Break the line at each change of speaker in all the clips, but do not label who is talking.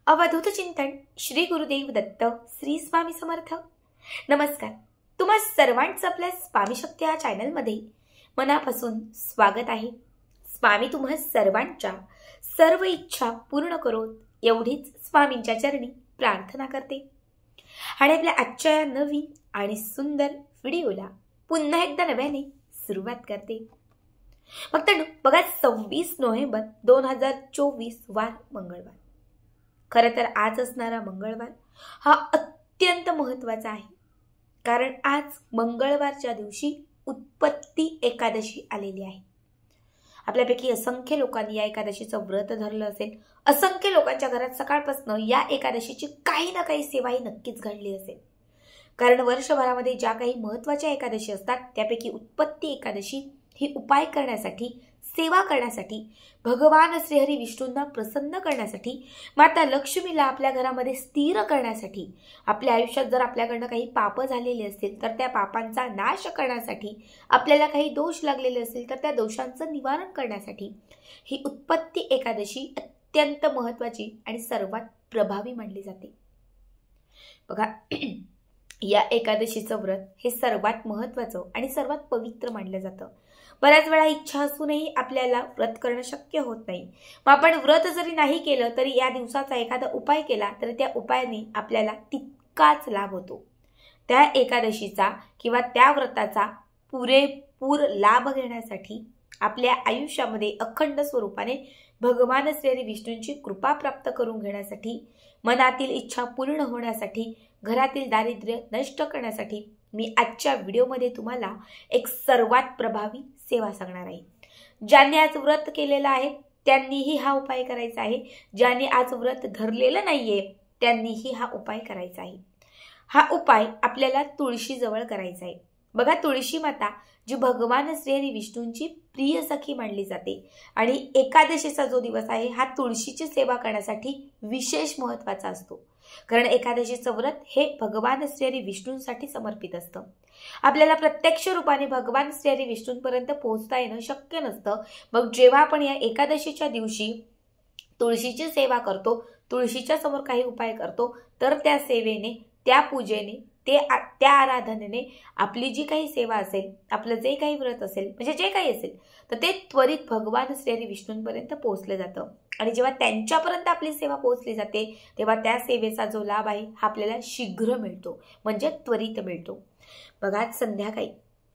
अवधूत चिंतन श्री गुरुदेव दत्त श्री स्वामी समर्थ। नमस्कार, तुम्हा सर्वांचं आपल्या स्वामी शक्ती या चॅनलमध्ये मनापासून स्वागत आहे। स्वामी तुम्हा सर्वांच्या सर्व इच्छा पूर्ण करोत एवढीच स्वामींच्या चरणी प्रार्थना करते। आणि आपल्या आजच्या या नवीन आणि सुंदर व्हिडिओला पुन्हा एकदा नव्याने सुरुवात करते। भक्तांनो, बघा 26 नोव्हेंबर 2024 वार मंगळवार। खरं तर आज असणारा मंगळवार हा अत्यंत महत्त्वाचा आहे, कारण आज मंगळवारच्या दिवशी उत्पत्ती एकादशी आलेली आहे। आपल्यापैकी असंख्य लोकांनी या एकादशीचं व्रत धरलं असेल। असंख्य लोकांच्या घरात सकाळपासून या एकादशीची काही ना काही सेवा ही नक्कीच घडली असेल, कारण वर्षभरामध्ये ज्या काही महत्त्वाच्या एकादशी असतात त्यापैकी उत्पत्ती एकादशी ही उपाय करण्यासाठी, सेवा करण्यासाठी, भगवान श्रीहरी विष्णूंना प्रसन्न करण्यासाठी, माता लक्ष्मीला आपल्या घरामध्ये स्थिर करण्यासाठी, आपल्या आयुष्यात जर आपल्याकडनं काही पाप झालेले असतील तर त्या पापांचा नाश करण्यासाठी, आपल्याला काही दोष लागलेले असतील तर त्या दोषांचं निवारण करण्यासाठी ही उत्पत्ती एकादशी अत्यंत महत्त्वाची आणि सर्वात प्रभावी मानली जाते। बघा, या एकादशीचं व्रत हे सर्वात महत्त्वाचं आणि सर्वात पवित्र मानलं जातं। बऱ्याच वेळा इच्छा असूनही आपल्याला व्रत करणं शक्य होत नाही। मग आपण व्रत जरी नाही केलं तरी या दिवसाचा एखादा उपाय केला तर त्या उपायाने आपल्याला तितकाच लाभ होतो। त्या एकादशीचा किंवा त्या व्रताचा पुरेपूर लाभ घेण्यासाठी, आपल्या आयुष्यामध्ये अखंड स्वरूपाने भगवान श्री विष्णूंची कृपा प्राप्त करून घेण्यासाठी, मनातील इच्छा पूर्ण होण्यासाठी, घरातील दारिद्र्य नष्ट करण्यासाठी मी आजच्या व्हिडिओमध्ये तुम्हाला एक सर्वात प्रभावी सेवा सांगणार आहे। ज्यांनी आज व्रत केलेलं आहे त्यांनीही हा उपाय करायचा आहे। ज्यांनी आज व्रत धरलेलं नाहीये त्यांनीही हा उपाय करायचा आहे। हा उपाय आपल्याला तुळशीजवळ करायचा आहे। बघा, तुळशी माता जी भगवान श्री विष्णूंची प्रिय सखी मानली जाते आणि एकादशीचा जो दिवस आहे हा तुळशीची सेवा करण्यासाठी विशेष महत्त्वाचा असतो, कारण एकादशीचं व्रत हे भगवान श्री विष्णूंसाठी समर्पित असतं। आपल्याला प्रत्यक्ष रूपाने भगवान श्री विष्णूंपर्यंत पोहोचता येणं शक्य नसतं। मग जेव्हा आपण या एकादशीच्या दिवशी तुळशीची सेवा करतो, तुळशीच्या समोर काही उपाय करतो, तर त्या सेवेने, त्या पूजेने, त्या आराधनेने आपली जी काही सेवा असेल, आपलं जे काही व्रत असेल, म्हणजे जे काही असेल, तर ते त्वरित भगवान श्री विष्णूंपर्यंत पोहोचलं जातं। आणि जेव्हा त्यांच्यापर्यंत आपली सेवा पोहोचली जाते तेव्हा त्या सेवेचा जो लाभ आहे हा आपल्याला शीघ्र मिळतो, म्हणजे त्वरित मिळतो। बघा, आज संध्याकाळी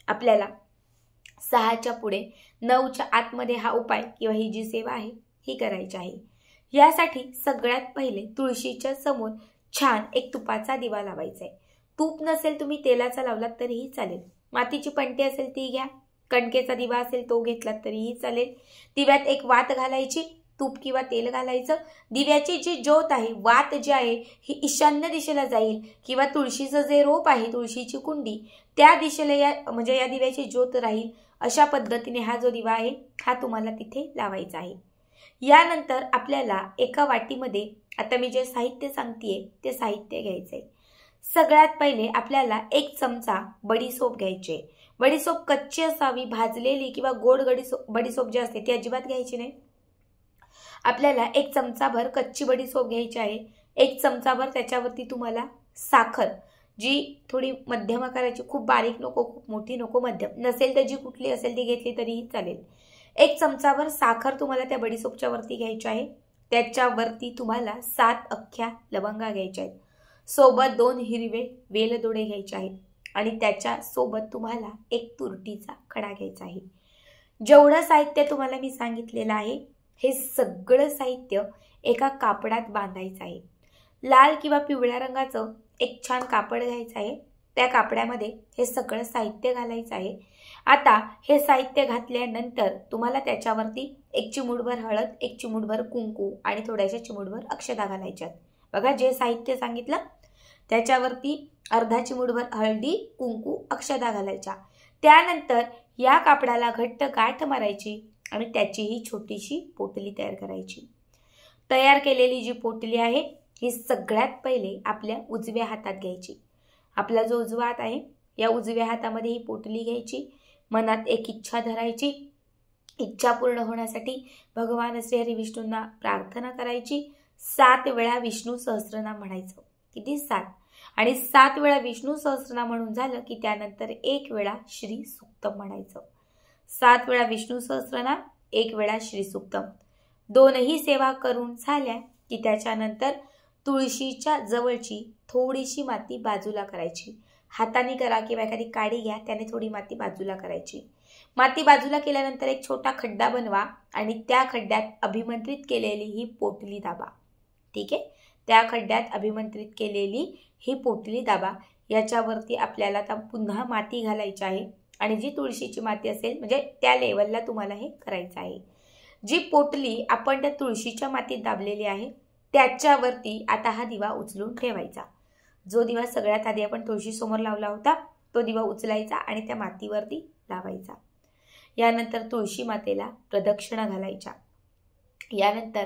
आपल्याला 6च्या पुढे 9च्या आतमध्ये हा उपाय किंवा ही जी सेवा आहे ही करायची आहे। यासाठी सगळ्यात पहिले तुळशीच्या समोर छान एक तुपाचा दिवा लावायचा आहे। तूप नसेल तुम्ही तेलाचा लावलात तरीही चालेल, मातीची पणती असेल ती घ्या, कणकेचा दिवा असेल तो घेतलात तरीही चालेल। दिव्यात एक वात घालायची, तूप किंवा तेल घालायचं। दिव्याची जी ज्योत आहे, वात जी आहे ही ईशान्य दिशेला जाईल किंवा तुळशीचं जे रोप आहे, तुळशीची कुंडी, त्या दिशेला या दिव्याची ज्योत राहील। अशा पद्धतीने हा जो दिवा आहे हा तुम्हाला तिथे लावायचा आहे। यानंतर आपल्याला एका वाटीमध्ये आता मी जे साहित्य सांगतेय ते साहित्य घ्यायचंय। सगळ्यात पहिले आपल्याला 1 चमचा बडीसोप घ्यायची आहे। बडीसोप कच्ची असावी, भाजलेली किंवा गोड बडीसोप जी असते ती अजिबात घ्यायची नाही। आपल्याला 1 चमचाभर कच्ची बडीसोप घ्यायची आहे। 1 चमचाभर त्याच्यावरती तुम्हाला साखर, जी थोडी मध्यम आकाराची, खूप बारीक नको, खूप मोठी नको, मध्यम नसेल तर जी कुठली असेल ती घेतली तरीही चालेल। 1 चमचाभर साखर तुम्हाला त्या बडीसोपच्या वरती घ्यायची आहे। त्याच्यावरती तुम्हाला 7 अख्ख्या लवंगा घ्यायच्या आहेत, सोबत 2 हिरवे वेलदोडे घ्यायचे आहेत आणि त्याच्या सोबत तुम्हाला 1 तुरटीचा खडा घ्यायचा आहे। जेवढं साहित्य तुम्हाला मी सांगितलेलं आहे हे सगळं साहित्य एका कापडात बांधायचं आहे। लाल किंवा पिवळ्या रंगाचं एक छान कापड घ्यायचं आहे, त्या कापडामध्ये हे सगळं साहित्य घालायचं आहे। आता हे साहित्य घातल्यानंतर तुम्हाला त्याच्यावरती 1 चिमूटभर हळद, 1 चिमूटभर कुंकू आणि थोड्याशा चिमूटभर अक्षता घालायच्यात। बघा, जे साहित्य सांगितलं त्याच्यावरती अर्धा चिमूटभर हळदी, कुंकू, अक्षता घालायच्या। त्यानंतर या कापडाला घट्ट गाठ मारायची आणि त्याची ही छोटीशी पोटली तयार करायची। तयार केलेली जी पोटली आहे ही सगळ्यात पहिले आपल्या उजव्या हातात घ्यायची। आपला जो उजवा हात आहे या उजव्या हातामध्ये ही पोटली घ्यायची। मनात एक इच्छा धरायची, इच्छा पूर्ण होण्यासाठी भगवान श्री हरी विष्णूंना प्रार्थना करायची, 7 वेळा विष्णू सहस्त्रनाम म्हणायचं. किती? 7. आणि 7 वेळा विष्णू सहस्त्रनाम म्हणून झालं की त्यानंतर 1 वेळा श्री सूक्तम म्हणायचं. 7 वेळा विष्णू सहस्त्रनाम, 1 वेळा श्री सूक्तम. दोनही सेवा करून झाल्या की त्याच्यानंतर तुळशीच्या जवळची थोडीशी माती बाजूला करायची. हाताने करा किंवा एखादी काडी घ्या, त्याने थोडी माती बाजूला करायची. माती बाजूला केल्यानंतर एक छोटा खड्डा बनवा आणि त्या खड्ड्यात अभिमंत्रित केलेली ही पोटली दाबा. ठीक आहे, त्या खड्ड्यात अभिमंत्रित केलेली ही पोटली दाबा. याच्यावरती आपल्याला पुन्हा माती घालायची आहे आणि जी तुळशीची माती असेल म्हणजे त्या लेवलला तुम्हाला हे करायचं आहे. जी पोटली आपण त्या तुळशीच्या मातीत दाबलेली आहे त्याच्यावरती आता हा दिवा उचलून ठेवायचा. जो दिवा सगळ्यात आधी आपण तुळशी समोर लावला होता तो दिवा उचलायचा आणि त्या मातीवरती लावायचा. यानंतर तुळशी मातेला प्रदक्षिणा घालायच्या. यानंतर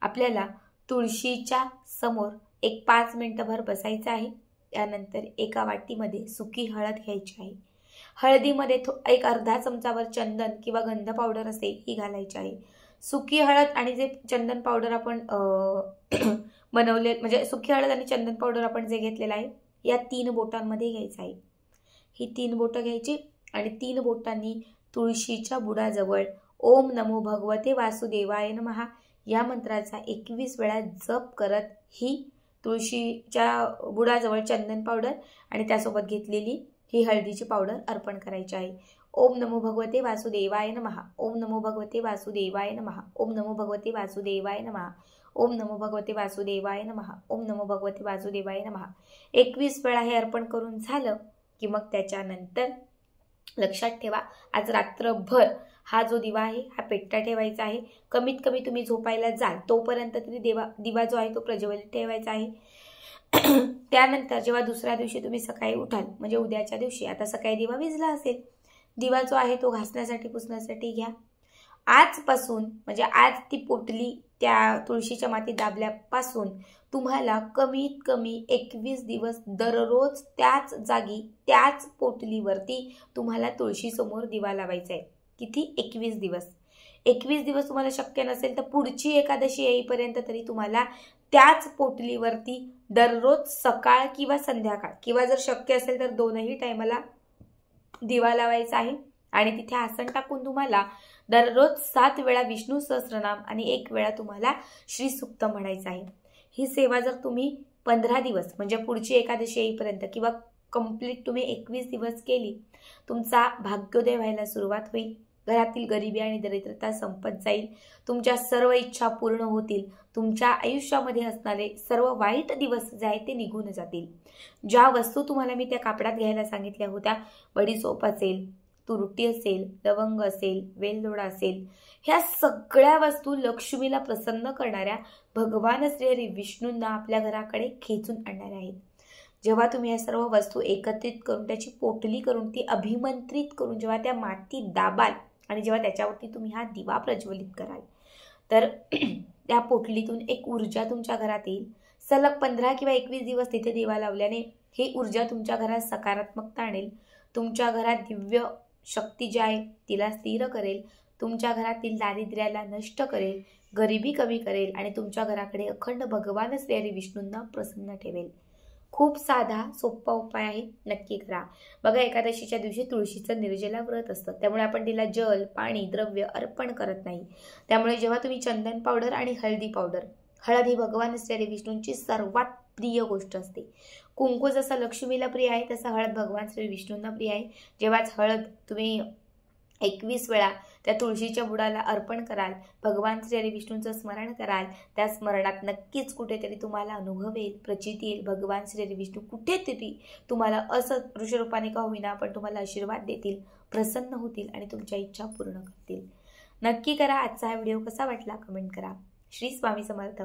आपल्याला तुळशीच्या समोर एक 5 मिनिटभर बसायचं आहे. यानंतर एका वाटीमध्ये सुकी हळद घ्यायची आहे. हळदीमध्ये एक अर्धा चमचाभर चंदन किंवा गंध पावडर असे ही घालायची आहे. सुकी हळद आणि जे चंदन पावडर आपण बनवले म्हणजे सुकी हळद आणि चंदन पावडर आपण जे घेतलेलं आहे या 3 बोटांमध्ये घ्यायचं आहे. ही 3 बोटं घ्यायची आणि 3 बोटांनी तुळशीच्या बुडाजवळ ओम नमो भगवते वासुदेवाय नमः या मंत्राचा 21 वेळा जप करत ही तुळशीच्या बुडाजवळ चंदन पावडर आणि त्यासोबत घेतलेली ही हळदीची पावडर अर्पण करायची आहे. ओम नमो भगवते वासुदेवाय नमः. ओम नमो भगवते वासुदेवाय नमः. ओम नमो भगवते वासुदेवाय नमः. ओम नमो भगवते वासुदेवाय नमः. ओम नमो भगवते वासुदेवाय नमः. 21 वेळा हे अर्पण करून झालं की मग त्याच्यानंतर लक्षात ठेवा आज रात्रभर हा जो दिवा आहे हा पेटता ठेवायचा आहे. कमीत कमी तुम्ही झोपायला जाल तोपर्यंत तरी दिवा जो आहे तो प्रज्वलित ठेवायचा आहे. त्यानंतर जेव्हा दुसऱ्या दिवशी तुम्ही सकाळी उठाल म्हणजे उद्याच्या दिवशी आता सकाळी दिवा विझला असेल, दिवा जो आहे तो घासण्यासाठी पुसण्यासाठी घ्या. आजपासून म्हणजे आज ती पोटली त्या तुळशीच्या मातीत दाबल्यापासून तुम्हाला कमीत कमी 21 दिवस दररोज त्याच जागी त्याच पोटलीवरती तुम्हाला तुळशी समोर दिवा लावायचा आहे. किती? 21 दिवस. 21 दिवस तुम्हाला शक्य नसेल तर पुढची एकादशी येईपर्यंत तरी तुम्हाला त्याच पोटलीवरती दररोज सकाळ किंवा संध्याकाळ किंवा जर शक्य असेल तर दोनही टायमाला दिवा लावायचा आहे. आणि तिथे आसन टाकून तुम्हाला दररोज 7 वेळा विष्णू सहस्त्रनाम आणि 1 वेळा तुम्हाला श्री सूक्त म्हणायचं आहे. ही सेवा जर तुम्ही 15 दिवस म्हणजे पुढची एकादशी येईपर्यंत किंवा कंप्लीट तुम्ही 21 दिवस केली तुमचा भाग्योदय व्हायला सुरुवात होईल. घरातील गरिबी आणि दरिद्रता संपत जाईल. तुमच्या सर्व इच्छा पूर्ण होतील. तुमच्या आयुष्यामध्ये असणारे सर्व वाईट दिवस जे आहेत ते निघून जातील. ज्या वस्तू तुम्हाला मी त्या कापडात घ्यायला सांगितल्या होत्या, बडीसोप असेल, तुरटी असेल, लवंग असेल, वेलदोडा असेल, ह्या सगळ्या वस्तू लक्ष्मीला प्रसन्न करणाऱ्या भगवान श्री विष्णूंना आपल्या घराकडे खेचून आणणाऱ्या आहेत. जेव्हा तुम्ही या सर्व वस्तू एकत्रित करून त्याची पोटली करून ती अभिमंत्रित करून जेव्हा त्या मातीत दाबाल आणि जेव्हा त्याच्यावरती तुम्ही हा दिवा प्रज्वलित कराल तर त्या पोटलीतून एक ऊर्जा तुमच्या घरात येईल. सलग 15 किंवा 21 दिवस तिथे दिवा लावल्याने ही ऊर्जा तुमच्या घरात सकारात्मकता आणेल. तुमच्या घरात दिव्य शक्ती जी आहे तिला स्थिर करेल. तुमच्या घरातील दारिद्र्याला नष्ट करेल, गरिबी कमी करेल आणि तुमच्या घराकडे अखंड भगवान श्री विष्णूंना प्रसन्न ठेवेल. खूप साधा सोपा उपाय आहे, नक्की करा. बघा एकादशीच्या दिवशी तुळशीचं निर्जला व्रत असतं त्यामुळे आपण तिला जल, पाणी, द्रव्य अर्पण करत नाही. त्यामुळे जेव्हा तुम्ही चंदन पावडर आणि हळदी पावडर, हळद ही भगवान श्री विष्णूंची सर्वात प्रिय गोष्ट असते. कुंकू जसा लक्ष्मीला प्रिय आहे तसा हळद भगवान श्री विष्णूंना प्रिय आहे. जेव्हाच हळद तुम्ही 21 वेळा त्या तुळशीच्या बुडाला अर्पण कराल, भगवान श्री विष्णूंचं स्मरण कराल, त्या स्मरणात नक्कीच कुठेतरी तुम्हाला अनुभव येईल, प्रचिती येईल. भगवान श्री विष्णू कुठेतरी तुम्हाला असं ऋषरूपाने का होईना पण तुम्हाला आशीर्वाद देतील, प्रसन्न होतील आणि तुमच्या इच्छा पूर्ण करतील. नक्की करा. आजचा हा व्हिडिओ कसा वाटला कमेंट करा. श्री स्वामी समर्थ.